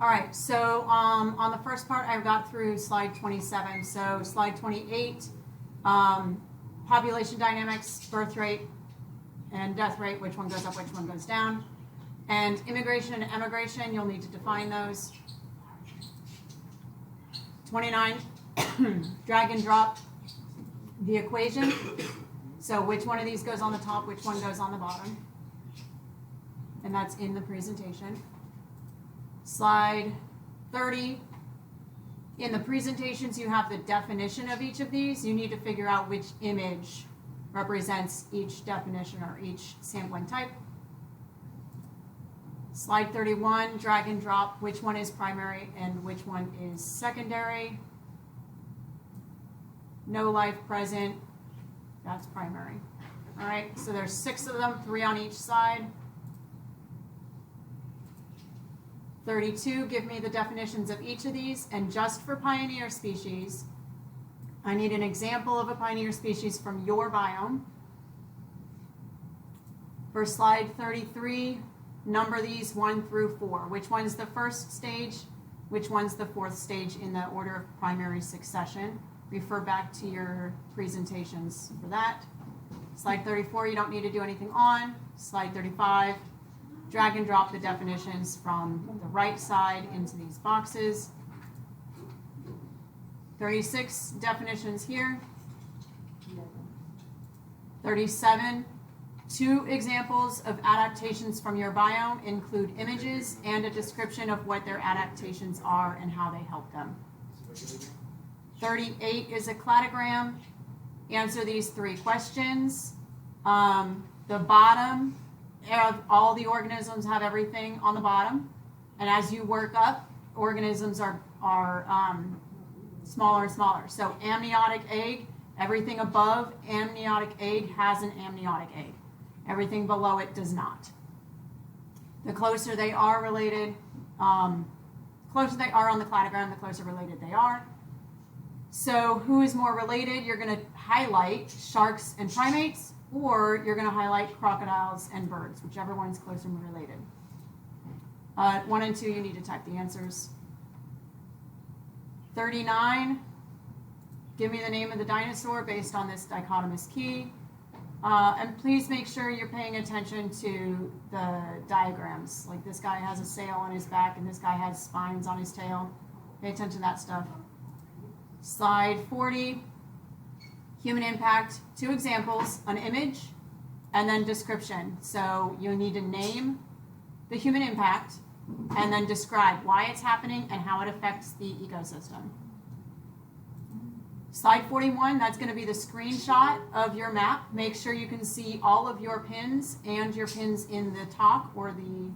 All right, so on the first part, I got through slide 27. So slide 28, population dynamics, birth rate, and death rate, which one goes up, which one goes down. And immigration and emigration, you'll need to define those. 29, drag and drop the equation. So which one of these goes on the top, which one goes on the bottom. And that's in the presentation. Slide 30. In the presentations, you have the definition of each of these. You need to figure out which image represents each definition or each sampling type. Slide 31, drag and drop, which one is primary and which one is secondary. No life present, that's primary. All right, so there's 6 of them, 3 on each side. 32, give me the definitions of each of these, and just for pioneer species, I need an example of a pioneer species from your biome. For slide 33, number these 1 through 4. Which one's the first stage? Which one's the 4th stage in the order of primary succession? Refer back to your presentations for that. Slide 34, you don't need to do anything on. Slide 35, drag and drop the definitions from the right side into these boxes. 36 definitions here. 37, 2 examples of adaptations from your biome include images and a description of what their adaptations are and how they help them. 38 is a cladogram. Answer these 3 questions. The bottom of all the organisms have everything on the bottom, and as you work up, organisms are smaller and smaller. So amniotic egg, everything above amniotic egg has an amniotic egg. Everything below it does not. The closer they are related, closer they are on the cladogram, the closer related they are. So who is more related? You're going to highlight sharks and primates, or you're going to highlight crocodiles and birds, whichever one's closer related. 1 and 2, you need to type the answers. 39, give me the name of the dinosaur based on this dichotomous key. And please make sure you're paying attention to the diagrams. Like this guy has a sail on his back and this guy has spines on his tail. Pay attention to that stuff. Slide 40, human impact, 2 examples, an image, and then description. So you need to name the human impact and then describe why it's happening and how it affects the ecosystem. Slide 41, that's going to be the screenshot of your map. Make sure you can see all of your pins and your pins in the talk or the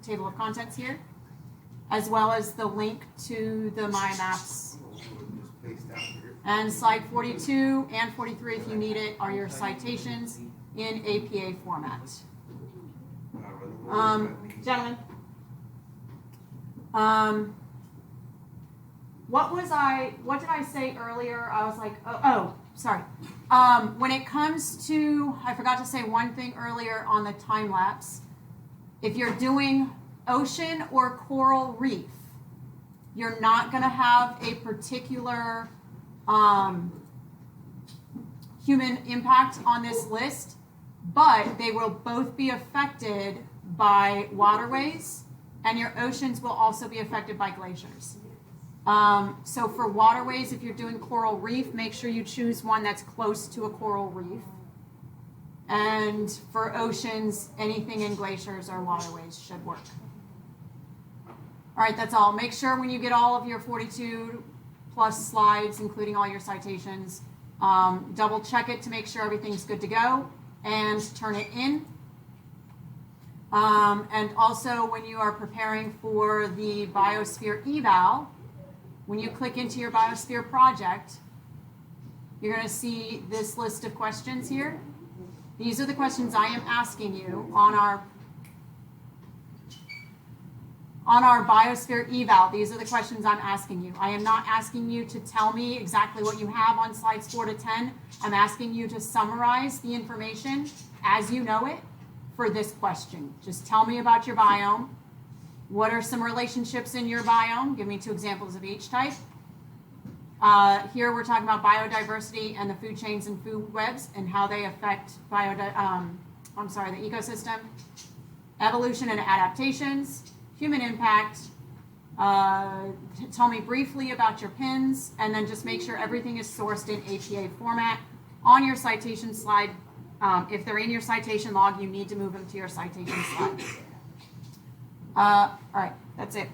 table of contents here, as well as the link to the My Maps. And slide 42 and 43, if you need it, are your citations in APA format. Gentlemen, what did I say earlier? I was like, sorry. When it comes to, I forgot to say one thing earlier on the time lapse. If you're doing ocean or coral reef, you're not going to have a particular human impact on this list, but they will both be affected by waterways, and your oceans will also be affected by glaciers. So for waterways, if you're doing coral reef, make sure you choose one that's close to a coral reef. And for oceans, anything in glaciers or waterways should work. All right, that's all. Make sure when you get all of your 42 plus slides, including all your citations, double check it to make sure everything's good to go and turn it in. And also when you are preparing for the Biosphere Eval, when you click into your Biosphere project, you're going to see this list of questions here. These are the questions I am asking you on our Biosphere Eval. These are the questions I'm asking you. I am not asking you to tell me exactly what you have on slides 4 to 10. I'm asking you to summarize the information as you know it for this question. Just tell me about your biome. What are some relationships in your biome? Give me 2 examples of each type. Here we're talking about biodiversity and the food chains and food webs and how they affect the ecosystem. Evolution and adaptations, human impact. Tell me briefly about your pins, and then just make sure everything is sourced in APA format. On your citation slide, if they're in your citation log, you need to move them to your citation slide. All right, that's it.